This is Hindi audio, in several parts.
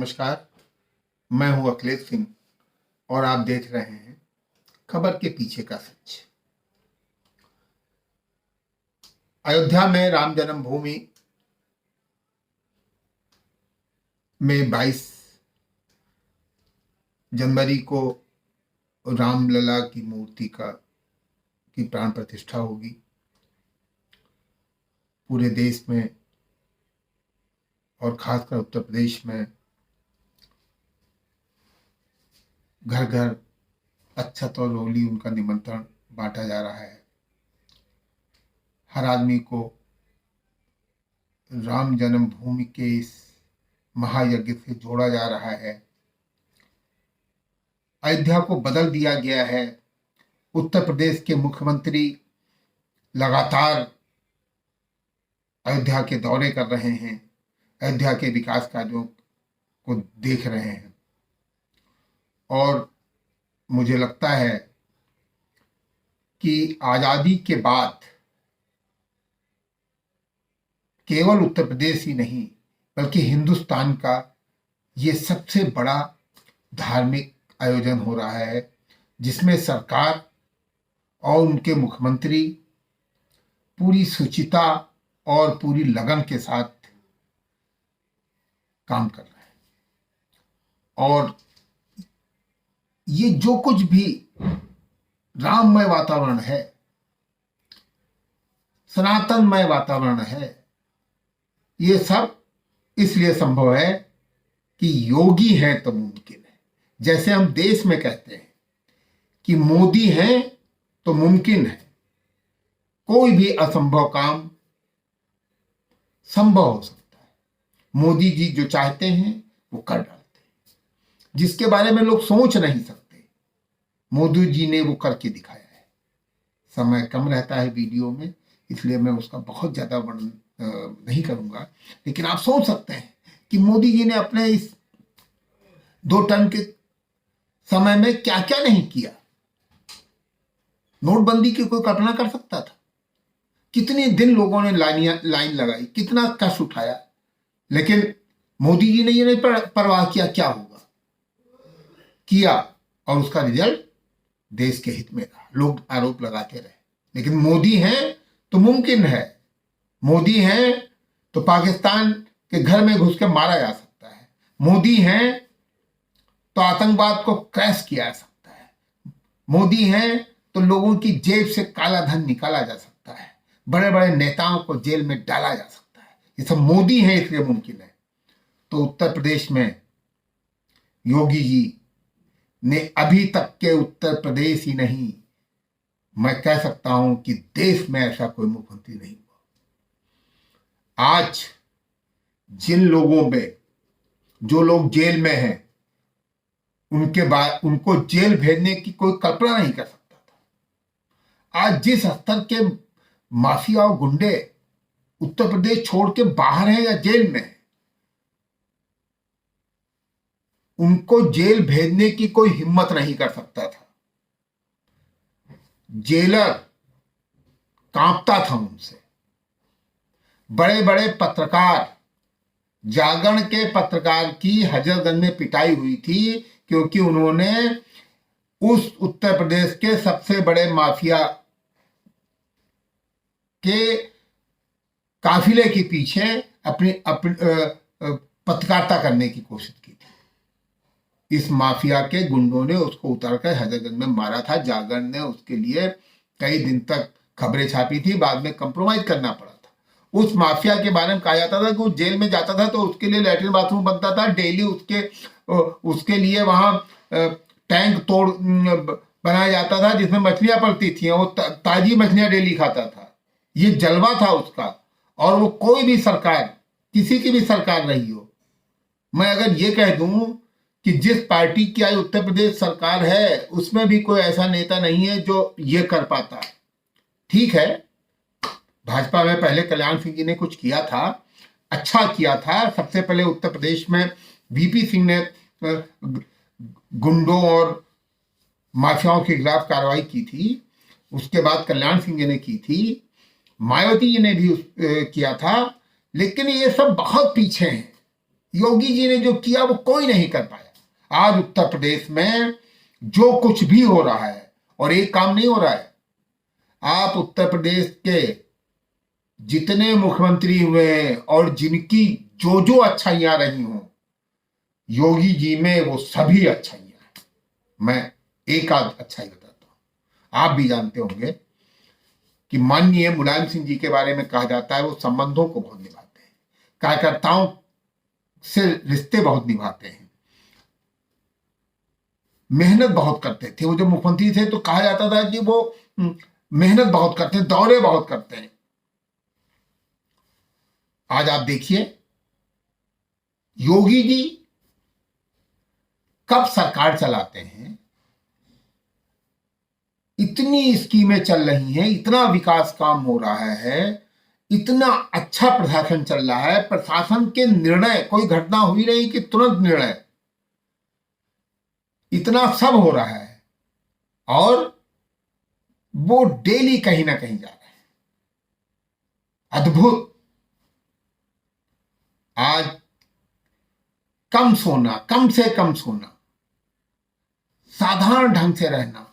नमस्कार। मैं हूं अखिलेश सिंह और आप देख रहे हैं खबर के पीछे का सच। अयोध्या में राम जन्मभूमि में 22 जनवरी को रामलला की मूर्ति की प्राण प्रतिष्ठा होगी। पूरे देश में और खासकर उत्तर प्रदेश में घर घर अक्षत और रोली उनका निमंत्रण बांटा जा रहा है। हर आदमी को राम जन्मभूमि के इस महायज्ञ से जोड़ा जा रहा है। अयोध्या को बदल दिया गया है। उत्तर प्रदेश के मुख्यमंत्री लगातार अयोध्या के दौरे कर रहे हैं, अयोध्या के विकास कार्यों को देख रहे हैं और मुझे लगता है कि आजादी के बाद केवल उत्तर प्रदेश ही नहीं बल्कि हिंदुस्तान का ये सबसे बड़ा धार्मिक आयोजन हो रहा है, जिसमें सरकार और उनके मुख्यमंत्री पूरी शुचिता और पूरी लगन के साथ काम कर रहे हैं। और ये जो कुछ भी राममय वातावरण है, सनातनमय वातावरण है, ये सब इसलिए संभव है कि योगी है तो मुमकिन है। जैसे हम देश में कहते हैं कि मोदी है तो मुमकिन है, कोई भी असंभव काम संभव हो सकता है। मोदी जी जो चाहते हैं वो कर डालते हैं, जिसके बारे में लोग सोच नहीं सकते मोदी जी ने वो करके दिखाया है। समय कम रहता है वीडियो में, इसलिए मैं उसका बहुत ज्यादा वर्णन नहीं करूंगा, लेकिन आप सोच सकते हैं कि मोदी जी ने अपने इस 2 टर्म के समय में क्या क्या नहीं किया। नोटबंदी की कोई कल्पना कर सकता था? कितने दिन लोगों ने लाइन लगाई, कितना कष्ट उठाया, लेकिन मोदी जी ने ये नहीं परवाह किया क्या होगा, किया और उसका रिजल्ट देश के हित में रहा। लोग आरोप लगाते रहे, लेकिन मोदी हैं तो मुमकिन है। मोदी हैं तो पाकिस्तान के घर में घुस के मारा जा सकता है। मोदी हैं तो आतंकवाद को क्रैश किया जा सकता है। मोदी हैं तो लोगों की जेब से काला धन निकाला जा सकता है। बड़े बड़े नेताओं को जेल में डाला जा सकता है। ये सब मोदी हैं इसलिए मुमकिन है। तो उत्तर प्रदेश में योगी जी ने अभी तक के उत्तर प्रदेश ही नहीं, मैं कह सकता हूं कि देश में ऐसा कोई मुख्यमंत्री नहीं हुआ। आज जिन लोगों में, जो लोग जेल में हैं, उनके बाद उनको जेल भेजने की कोई कल्पना नहीं कर सकता था। आज जिस स्तर के माफिया और गुंडे उत्तर प्रदेश छोड़ के बाहर हैं या जेल में हैं, उनको जेल भेजने की कोई हिम्मत नहीं कर सकता था। जेलर कांपता था उनसे। बड़े बड़े पत्रकार, जागरण के पत्रकार की हजरतगंज में पिटाई हुई थी क्योंकि उन्होंने उस उत्तर प्रदेश के सबसे बड़े माफिया के काफिले के पीछे अपनी पत्रकारिता करने की कोशिश की थी। इस माफिया के गुंडों ने उसको उतारकर हजरतगंज में मारा था। जागरण ने उसके लिए कई दिन तक खबरें छापी थी, बाद में कंप्रोमाइज करना पड़ा था। उस माफिया के बारे में कहा जाता था कि वो जेल में जाता था तो उसके लिए लैट्रिन बाथरूम बनता था, डेली उसके लिए वहां टैंक तोड़ बनाया जाता था जिसमें मछलियां पलती थी। वो ताजी मछलियां डेली खाता था। ये जलवा था उसका। और वो कोई भी सरकार, किसी की भी सरकार रही हो, मैं अगर ये कह दूं कि जिस पार्टी की आज उत्तर प्रदेश सरकार है उसमें भी कोई ऐसा नेता नहीं है जो ये कर पाता। ठीक है, भाजपा में पहले कल्याण सिंह जी ने कुछ किया था, अच्छा किया था। सबसे पहले उत्तर प्रदेश में वीपी सिंह ने गुंडों और माफियाओं के खिलाफ कार्रवाई की थी। उसके बाद कल्याण सिंह जी ने की थी, मायावती जी ने भी किया था। लेकिन ये सब बहुत पीछे हैं। योगी जी ने जो किया वो कोई नहीं कर पाया। आज उत्तर प्रदेश में जो कुछ भी हो रहा है, और एक काम नहीं हो रहा है, आप उत्तर प्रदेश के जितने मुख्यमंत्री हुए हैं और जिनकी जो जो अच्छाइयां रही हों, योगी जी में वो सभी अच्छाइयां हैं। मैं एक आध अच्छाई बताता हूं। आप भी जानते होंगे कि माननीय मुलायम सिंह जी के बारे में कहा जाता है वो संबंधों को बहुत निभाते हैं, कार्यकर्ताओं से रिश्ते बहुत निभाते हैं, मेहनत बहुत करते थे। वो जब मुख्यमंत्री थे तो कहा जाता था कि वो मेहनत बहुत करते हैं, दौरे बहुत करते हैं। आज आप देखिए योगी जी कब सरकार चलाते हैं, इतनी स्कीमें चल रही हैं, इतना विकास काम हो रहा है, इतना अच्छा प्रशासन चल रहा है, प्रशासन के निर्णय, कोई घटना हुई नहीं कि तुरंत निर्णय, इतना सब हो रहा है, और वो डेली कहीं ना कहीं जा रहे हैं। अद्भुत। आज कम सोना, कम से कम सोना, साधारण ढंग से रहना।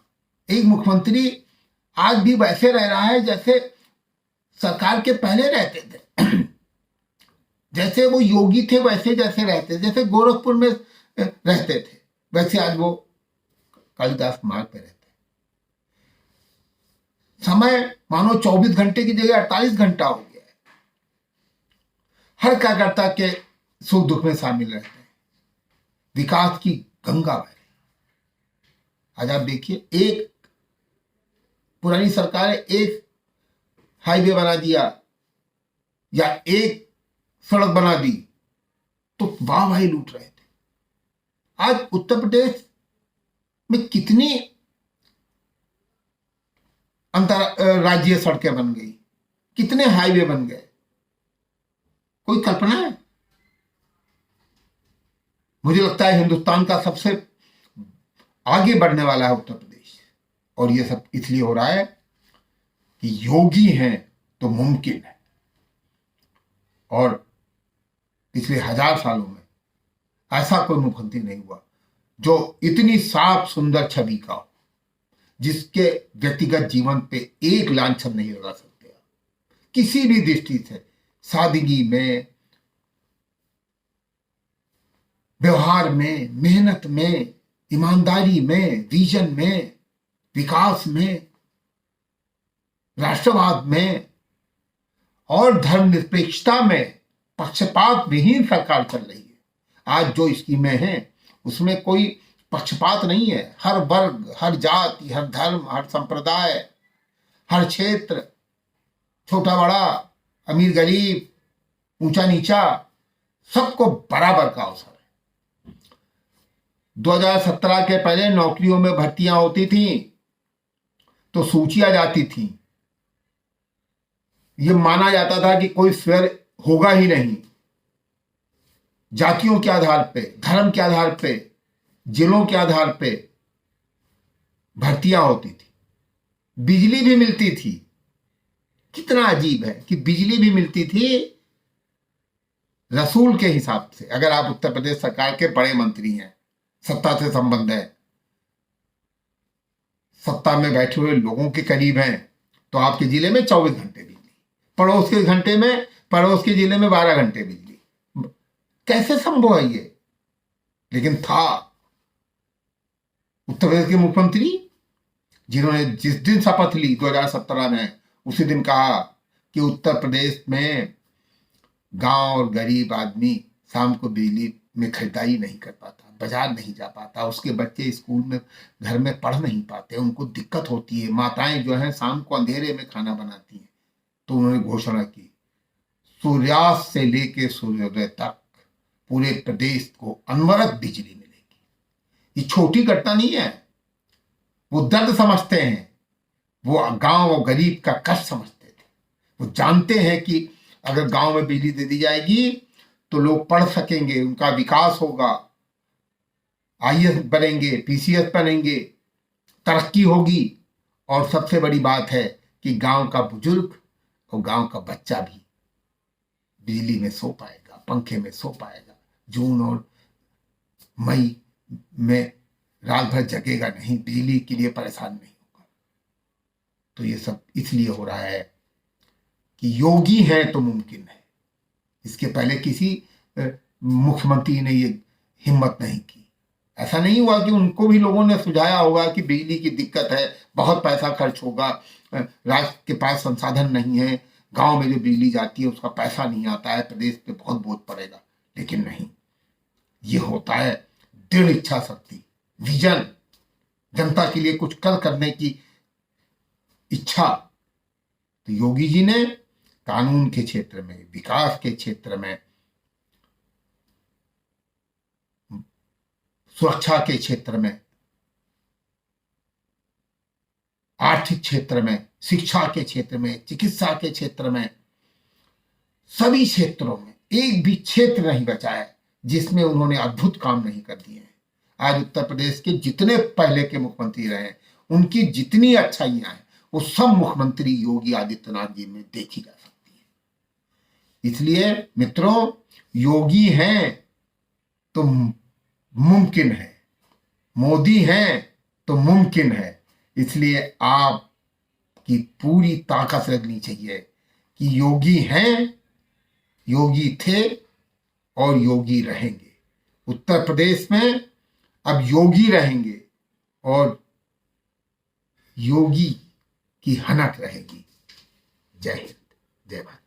एक मुख्यमंत्री आज भी वैसे रह रहा है जैसे सरकार के पहले रहते थे। जैसे वो योगी थे वैसे जैसे रहते, जैसे गोरखपुर में रहते थे वैसे आज वो कालिदास मार्ग पे रहते। समय मानो 24 घंटे की जगह 48 घंटा हो गया है। हर कार्यकर्ता के सुख दुख में शामिल रहते हैं। विकास की गंगा बह रही। आज आप देखिए, एक पुरानी सरकार एक हाईवे बना दिया या एक सड़क बना दी तो वाह भाई लूट रहे थे। आज उत्तर प्रदेश में कितनी अंतरराज्यीय सड़कें बन गई, कितने हाईवे बन गए, कोई कल्पना है? मुझे लगता है हिंदुस्तान का सबसे आगे बढ़ने वाला है उत्तर प्रदेश, और ये सब इसलिए हो रहा है कि योगी हैं तो मुमकिन है। और पिछले 1000 सालों में ऐसा कोई मुख्यमंत्री नहीं हुआ जो इतनी साफ सुंदर छवि का हो, जिसके व्यक्तिगत जीवन पे एक लांछन नहीं लगा सकते किसी भी दृष्टि से, सादगी में, व्यवहार में, मेहनत में, ईमानदारी में, विजन में, विकास में, राष्ट्रवाद में और धर्मनिरपेक्षता में पक्षपात विहीन सरकार चल रही है। आज जो स्कीमें हैं उसमें कोई पक्षपात नहीं है। हर वर्ग, हर जाति, हर धर्म, हर संप्रदाय, हर क्षेत्र, छोटा बड़ा, अमीर गरीब, ऊंचा नीचा, सबको बराबर का अवसर है। 2017 के पहले नौकरियों में भर्तियां होती थी तो सूचियां जाती थी, ये माना जाता था कि कोई फेयर होगा ही नहीं। जातियों के आधार पे, धर्म के आधार पे, जिलों के आधार पे भर्तियां होती थी। बिजली भी मिलती थी। कितना अजीब है कि बिजली भी मिलती थी रसूल के हिसाब से। अगर आप उत्तर प्रदेश सरकार के बड़े मंत्री हैं, सत्ता से संबंध है, सत्ता में बैठे हुए लोगों के करीब हैं, तो आपके जिले में 24 घंटे बिजली, पड़ोस के जिले में 12 घंटे बिजली। कैसे संभव है ये? लेकिन था उत्तर प्रदेश के मुख्यमंत्री जिन्होंने जिस दिन शपथ ली 2017 में, उसी दिन कहा कि उत्तर प्रदेश में गांव और गरीब आदमी शाम को बिजली में खरीदारी नहीं कर पाता, बाजार नहीं जा पाता, उसके बच्चे स्कूल में, घर में पढ़ नहीं पाते, उनको दिक्कत होती है। माताएं जो हैं शाम को अंधेरे में खाना बनाती हैं। तो उन्होंने घोषणा की सूर्यास्त से लेकर सूर्योदय तक पूरे प्रदेश को अनवरत बिजली मिलेगी। ये छोटी घटना नहीं है। वो दर्द समझते हैं, वो गांव और गरीब का कष्ट समझते थे। वो जानते हैं कि अगर गांव में बिजली दे दी जाएगी तो लोग पढ़ सकेंगे, उनका विकास होगा, आईएएस बनेंगे, पीसीएस बनेंगे, तरक्की होगी। और सबसे बड़ी बात है कि गांव का बुजुर्ग और गांव का बच्चा भी बिजली में सो पाएगा, पंखे में सो पाएगा, जून और मई में रात भर जगेगा नहीं, बिजली के लिए परेशान नहीं होगा। तो ये सब इसलिए हो रहा है कि योगी हैं तो मुमकिन है। इसके पहले किसी मुख्यमंत्री ने ये हिम्मत नहीं की। ऐसा नहीं हुआ कि उनको भी लोगों ने सुझाया होगा कि बिजली की दिक्कत है, बहुत पैसा खर्च होगा, राज्य के पास संसाधन नहीं है, गांव में जो बिजली जाती है उसका पैसा नहीं आता है, प्रदेश पे बहुत बोझ पड़ेगा। लेकिन नहीं, ये होता है दृढ़ इच्छा शक्ति, विजन, जनता के लिए कुछ करने की इच्छा। तो योगी जी ने कानून के क्षेत्र में, विकास के क्षेत्र में, सुरक्षा के क्षेत्र में, आर्थिक क्षेत्र में, शिक्षा के क्षेत्र में, चिकित्सा के क्षेत्र में, सभी क्षेत्रों में एक भी क्षेत्र नहीं बचा है जिसमें उन्होंने अद्भुत काम नहीं कर दिए हैं। आज उत्तर प्रदेश के जितने पहले के मुख्यमंत्री रहे, उनकी जितनी अच्छाइयां हैं, वो सब मुख्यमंत्री योगी आदित्यनाथ जी में देखी जा सकती है। इसलिए मित्रों, योगी हैं तो मुमकिन है, मोदी हैं तो मुमकिन है। इसलिए आपकी पूरी ताकत लगनी चाहिए कि योगी हैं, योगी थे और योगी रहेंगे। उत्तर प्रदेश में अब योगी रहेंगे और योगी की हनक रहेगी। जय हिंद, जय भारत।